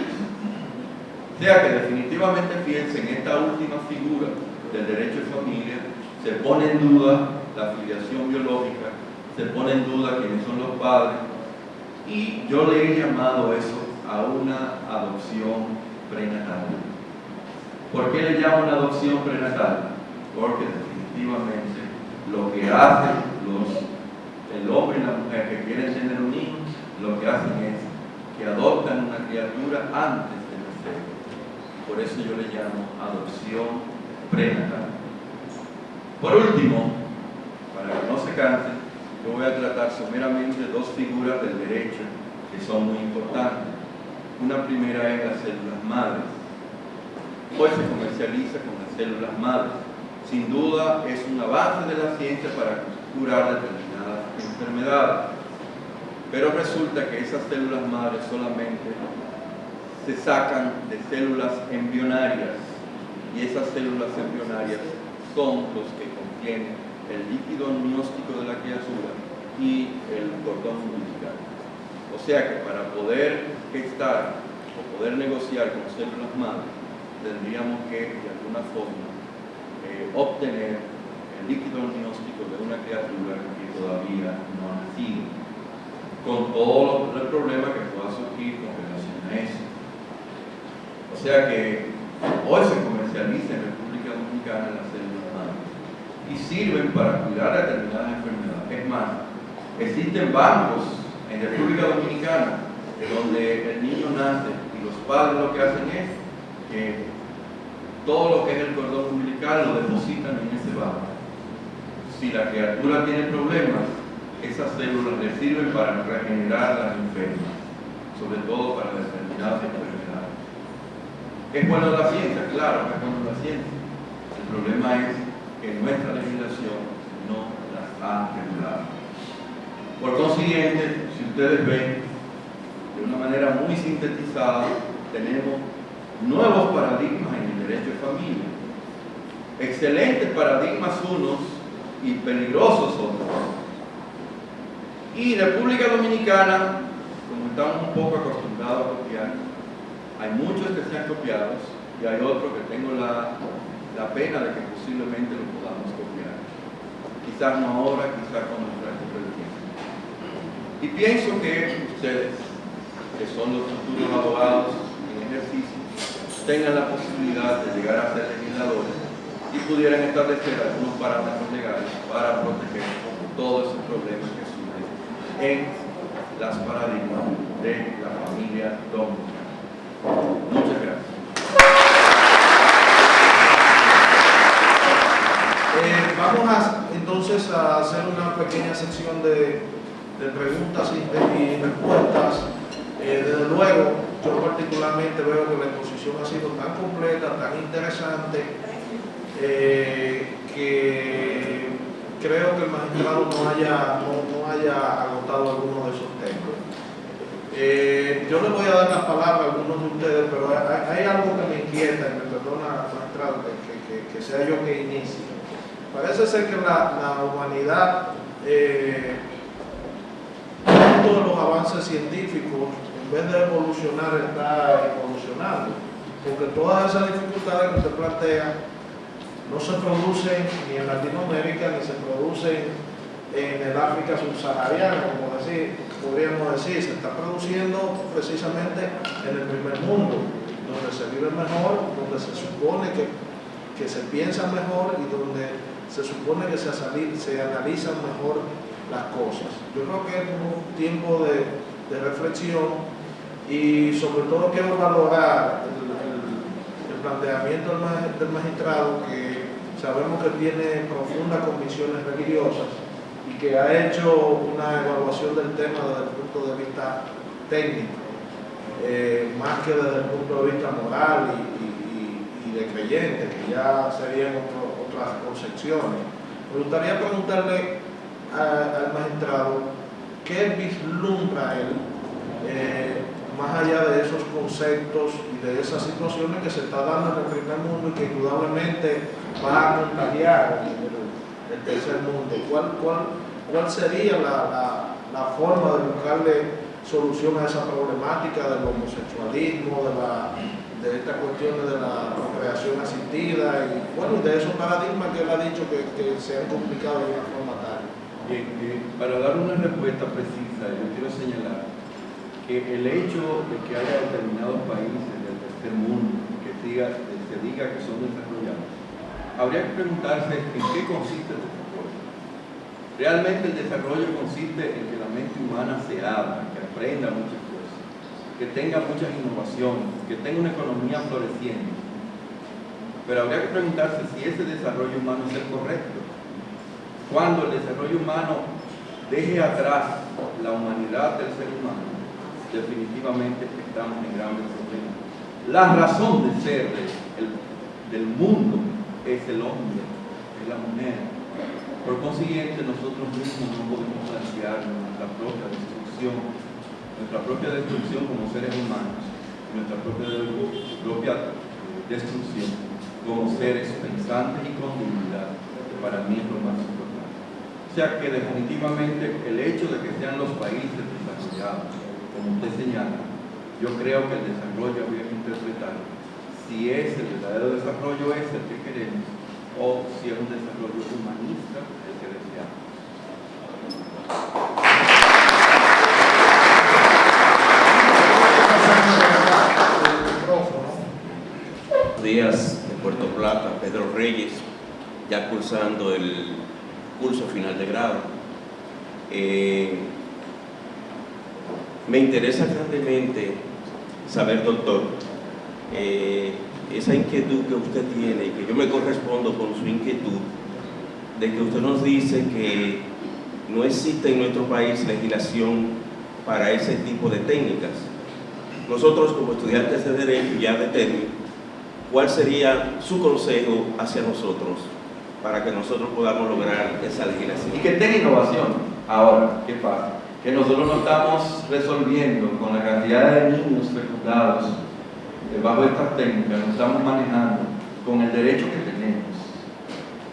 O sea que definitivamente, fíjense, en esta última figura del derecho de familia se pone en duda la filiación biológica, se pone en duda quiénes son los padres, y yo le he llamado eso a una adopción prenatal. ¿Por qué le llamo una adopción prenatal? Porque definitivamente lo que hacen el hombre y la mujer que quieren tener un hijo, lo que hacen es que adoptan una criatura antes de nacer. Por eso yo le llamo adopción prenatal. Por último, para que no se cansen, yo voy a tratar someramente dos figuras del derecho que son muy importantes. Una primera es las células madres. Hoy se comercializa con las células madres. Sin duda es un avance de la ciencia para curar determinadas enfermedades. Pero resulta que esas células madres solamente se sacan de células embrionarias, y esas células embrionarias son los que contienen el líquido amniótico de la criatura y el cordón umbilical. O sea que para poder gestar o poder negociar con células madres, tendríamos que de alguna forma obtener el líquido amniótico de una criatura que todavía no ha nacido, con todo el problema que pueda surgir con relación a eso. O sea que hoy se comercializa en República Dominicana las células madres y sirven para cuidar determinadas enfermedades. Es más, existen bancos en República Dominicana donde el niño nace y los padres lo que hacen es que todo lo que es el cordón umbilical lo depositan en ese banco. Si la criatura tiene problemas, esas células le sirven para regenerar las enfermas, sobre todo para determinadas enfermedades. ¿Es bueno la ciencia? Claro que es bueno la ciencia. El problema es que nuestra legislación no las ha regulado. Por consiguiente, si ustedes ven, de una manera muy sintetizada, tenemos nuevos paradigmas en el derecho de familia. Excelentes paradigmas unos y peligrosos otros. Y República Dominicana, como estamos un poco acostumbrados a copiar, hay muchos que se han copiado y hay otros que tengo la pena de que posiblemente lo podamos copiar. Quizás no ahora, quizás con el resto del tiempo. Y pienso que ustedes, que son los futuros abogados en ejercicio, tengan la posibilidad de llegar a ser legisladores y pudieran establecer algunos parámetros legales para proteger todos esos problemas que surgen en las paradigmas de la familia dominicana. Muchas gracias. Vamos entonces a hacer una pequeña sección de preguntas y respuestas. Desde luego, yo particularmente veo que la exposición ha sido tan completa, tan interesante, que creo que el magistrado no haya agotado alguno de esos temas. Yo le voy a dar la palabra a algunos de ustedes, pero hay algo que me inquieta, y me perdona, magistrado, que sea yo que inicie. Parece ser que la humanidad, todos los avances científicos, en vez de evolucionar, está evolucionando, porque todas esas dificultades que usted plantea no se producen ni en Latinoamérica ni se producen en el África subsahariana, como podríamos decir, se está produciendo precisamente en el primer mundo, donde se vive mejor, donde se supone que se piensa mejor y donde se supone que se analizan mejor las cosas. Yo creo que es un tiempo de reflexión y sobre todo quiero valorar el planteamiento del magistrado, que sabemos que tiene profundas convicciones religiosas y que ha hecho una evaluación del tema desde el punto de vista técnico, más que desde el punto de vista moral y de creyente, que ya serían otras concepciones. Me gustaría preguntarle al magistrado qué vislumbra él, más allá de esos conceptos y de esas situaciones que se está dando en el primer mundo y que indudablemente va a contagiar el tercer mundo. ¿Cuál sería la forma de buscarle solución a esa problemática del homosexualismo, de estas cuestiones de la procreación asistida y bueno, de esos paradigmas que él ha dicho que se han complicado de una forma tal? Para dar una respuesta precisa, yo quiero señalar que el hecho de que haya determinados países del tercer mundo que se diga que son desarrollados, habría que preguntarse en qué consiste el desarrollo. Realmente el desarrollo consiste en que la mente humana se abra, que aprenda muchas cosas, que tenga muchas innovaciones, que tenga una economía floreciente. Pero habría que preguntarse si ese desarrollo humano es el correcto. Cuando el desarrollo humano deje atrás la humanidad del ser humano, definitivamente estamos en grandes problemas. La razón de ser del mundo es el hombre, es la mujer. Por consiguiente, nosotros mismos no podemos plantear nuestra propia destrucción como seres humanos, nuestra propia destrucción como seres pensantes y con dignidad, que para mí es lo más importante. O sea que definitivamente el hecho de que sean los países desarrollados, como usted señala, yo creo que el desarrollo habría que interpretar si es el verdadero desarrollo es el que queremos o si es un desarrollo humanista el que deseamos. Buenos días, de Puerto Plata, Pedro Reyes, ya cursando el curso final de grado. Me interesa grandemente saber, doctor, esa inquietud que usted tiene y que yo me correspondo con su inquietud, de que usted nos dice que no existe en nuestro país legislación para ese tipo de técnicas. Nosotros, como estudiantes de Derecho ya de término, ¿cuál sería su consejo hacia nosotros para que nosotros podamos lograr esa legislación? Y que tenga innovación. Ahora, ¿qué pasa? que nosotros no estamos resolviendo con la cantidad de niños fecundados bajo estas técnicas, no estamos manejando con el derecho que tenemos,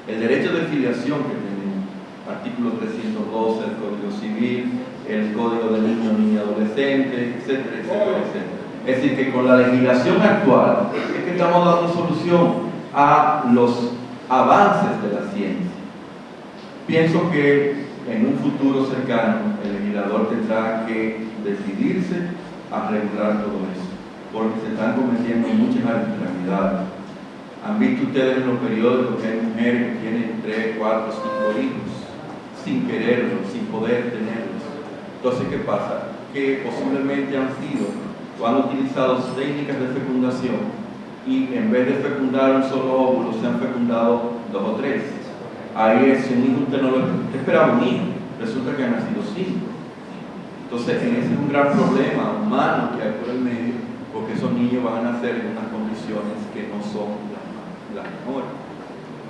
el derecho de filiación que tenemos, artículo 312 del Código Civil, el Código de Niño, Niña, Adolescente, etcétera, etcétera, etcétera. Es decir, que con la legislación actual es que estamos dando solución a los avances de la ciencia. Pienso que en un futuro cercano el legislador tendrá que decidirse a regular todo eso, porque se están cometiendo muchas arbitrariedades. ¿Han visto ustedes en los periódicos que hay mujeres que tienen 3, 4, 5 hijos sin quererlos, sin poder tenerlos? Entonces, ¿qué pasa? Que posiblemente han sido o han utilizado técnicas de fecundación y en vez de fecundar un solo óvulo se han fecundado 2 o 3. Ahí es un hijo, usted no lo esperaba un hijo, resulta que han nacido 5. Entonces, ese es un gran problema humano que hay por el medio, porque esos niños van a nacer en unas condiciones que no son las mejores.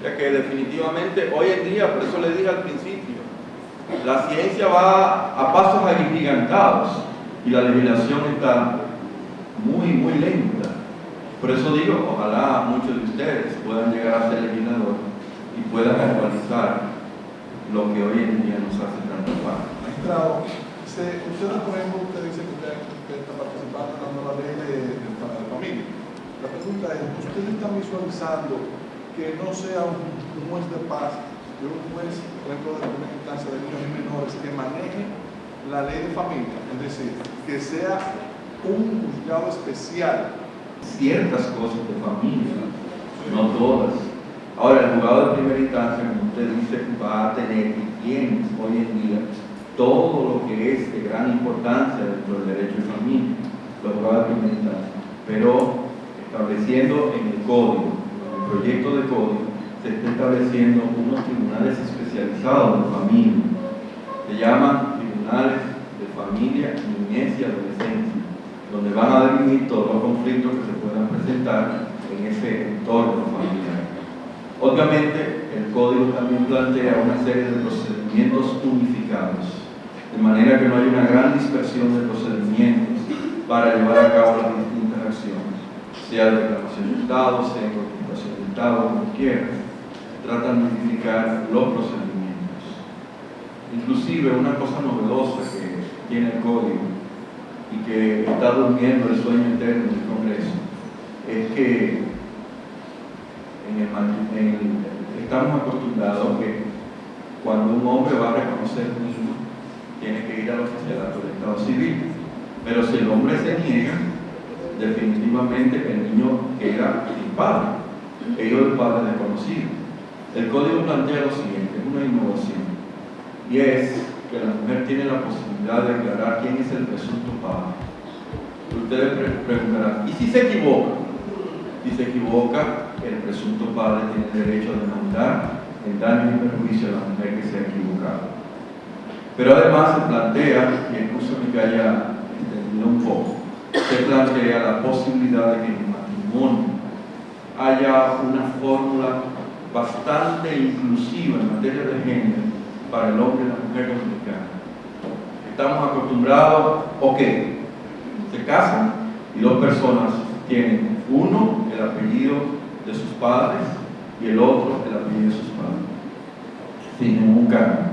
Ya que definitivamente hoy en día, por eso le dije al principio, la ciencia va a pasos agigantados y la legislación está muy lenta. Por eso digo, ojalá muchos de ustedes puedan llegar a ser legisladores y puedan actualizar lo que hoy en día nos hace tanto falta. Magistrado, usted, por ejemplo, usted dice que usted está participando en la nueva ley de familia. La pregunta es, ¿ustedes están visualizando que no sea un juez de paz, pero un juez, por ejemplo, de primera instancia de niños y menores, que maneje la ley de familia? Es decir, que sea un juzgado especial. Ciertas cosas de familia, no todas. Ahora, el juzgado de primera instancia, como usted dice, va a tener y tiene hoy en día todo lo que es de gran importancia dentro del derecho de familia, los juzgados de primera instancia, pero estableciendo en el código, en el proyecto de código, se está estableciendo unos tribunales especializados de familia, se llaman tribunales de familia, niñez y adolescencia, donde van a dirimir todos los conflictos que se puedan presentar en ese entorno familiar. Obviamente, el código también plantea una serie de procedimientos unificados, de manera que no haya una gran dispersión de procedimientos para llevar a cabo las distintas acciones, sea declaración de Estado, sea constitución de Estado, como quiera. Se trata de unificar los procedimientos. Inclusive, una cosa novedosa que tiene el código y que está durmiendo el sueño eterno del Congreso es que estamos acostumbrados que cuando un hombre va a reconocer un hijo tiene que ir al oficialato del Estado Civil, pero si el hombre se niega, definitivamente el niño queda sin padre, ellos el padre desconocido. El código plantea lo siguiente, es una innovación, y es que la mujer tiene la posibilidad de declarar quién es el presunto padre. Ustedes preguntarán, ¿y si se equivoca? Si se equivoca, el presunto padre tiene el derecho a demandar en daño y perjuicio a la mujer que se ha equivocado. Pero además se plantea, y escúchame que haya entendido un poco, se plantea la posibilidad de que en el matrimonio haya una fórmula bastante inclusiva en materia de género para el hombre y la mujer dominicana. Estamos acostumbrados, se casan y 2 personas tienen uno el apellido de sus padres y el otro el apellido de sus padres, sin ningún cambio.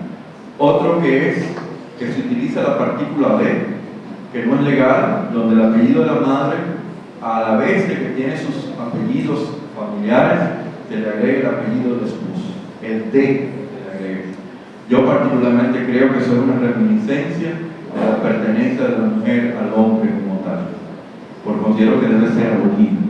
Otro que es que se utiliza la partícula B, que no es legal, donde el apellido de la madre, a la vez de que tiene sus apellidos familiares, se le agrega el apellido del esposo, el D se le agrega. Yo particularmente creo que eso es una reminiscencia de la pertenencia de la mujer al hombre como tal, porque considero que debe ser abolido.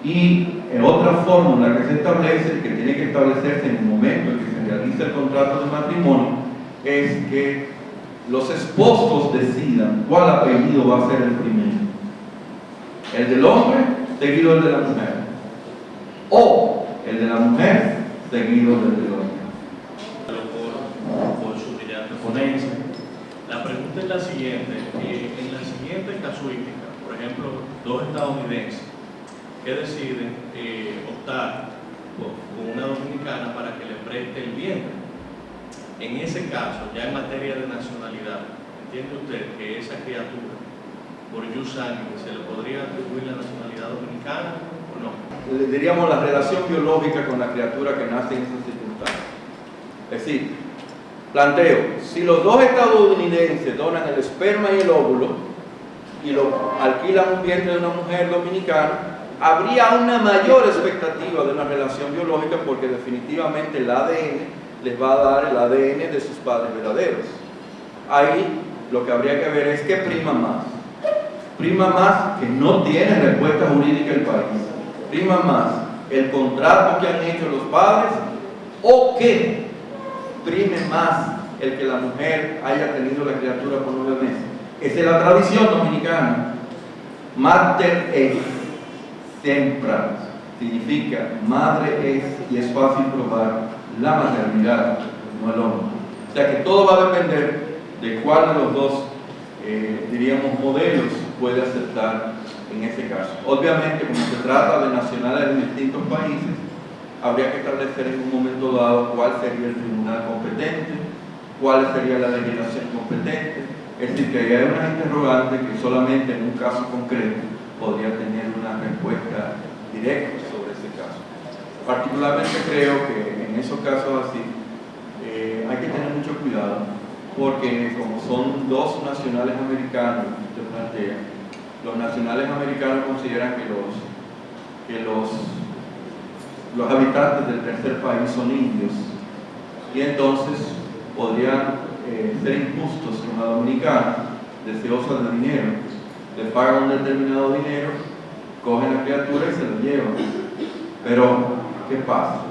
Y otra fórmula que se establece, que tiene que establecerse en el momento en que se realiza el contrato de matrimonio, es que los esposos decidan cuál apellido va a ser el primero, el del hombre seguido del de la mujer, o el de la mujer seguido del del hombre. Por su brillante ponencia. La pregunta es la siguiente: en la siguiente casuística, por ejemplo, 2 estadounidenses que deciden optar con una dominicana para que le preste el vientre. En ese caso, ya en materia de nacionalidad, ¿entiende usted que esa criatura, por jus sanguinis, se le podría atribuir la nacionalidad dominicana o no? Le diríamos la relación biológica con la criatura que nace en esas circunstancias. Es decir, planteo, si los dos estadounidenses donan el esperma y el óvulo y lo alquilan un vientre de una mujer dominicana, habría una mayor expectativa de una relación biológica porque definitivamente el ADN les va a dar el ADN de sus padres verdaderos. Ahí lo que habría que ver es qué prima más. Prima más que no tiene respuesta jurídica el país. Prima más el contrato que han hecho los padres o que prime más el que la mujer haya tenido la criatura por 9 meses. Esa es la tradición dominicana. Mater est, tempra, significa madre es, y es fácil probar la maternidad, no el hombre. O sea que todo va a depender de cuál de los dos, diríamos, modelos puede aceptar en ese caso. Obviamente, como se trata de nacionales de distintos países, habría que establecer en un momento dado cuál sería el tribunal competente, cuál sería la legislación competente. Es decir, que hay unas interrogantes que solamente en un caso concreto podría tener una respuesta directa sobre ese caso. Particularmente creo que en esos casos así hay que tener mucho cuidado porque como son dos nacionales americanos, usted plantea, los nacionales americanos consideran que los habitantes del tercer país son indios y entonces podrían ser injustos con la dominicana, deseosa de dinero, le pagan un determinado dinero, cogen la criatura y se la llevan. Pero, ¿qué pasa?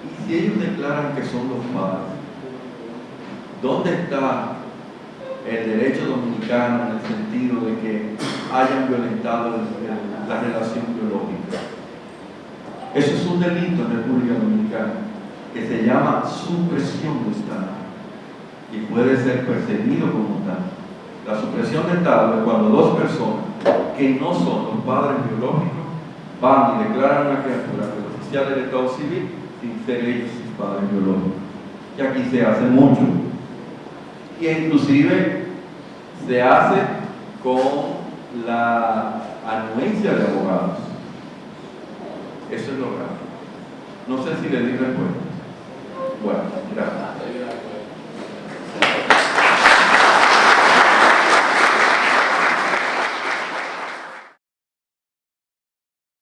¿Y si ellos declaran que son los padres? ¿Dónde está el derecho dominicano en el sentido de que hayan violentado la relación biológica? Eso es un delito en República Dominicana que se llama supresión de Estado y puede ser perseguido como tal. La supresión de Estado es cuando dos personas que no son los padres biológicos van y declaran a una criatura que es oficial del Estado civil sin ser ellos sus padres biológicos. Y aquí se hace mucho. Y inclusive se hace con la anuencia de abogados. Eso es lo grave. No sé si le di respuesta. Bueno, gracias.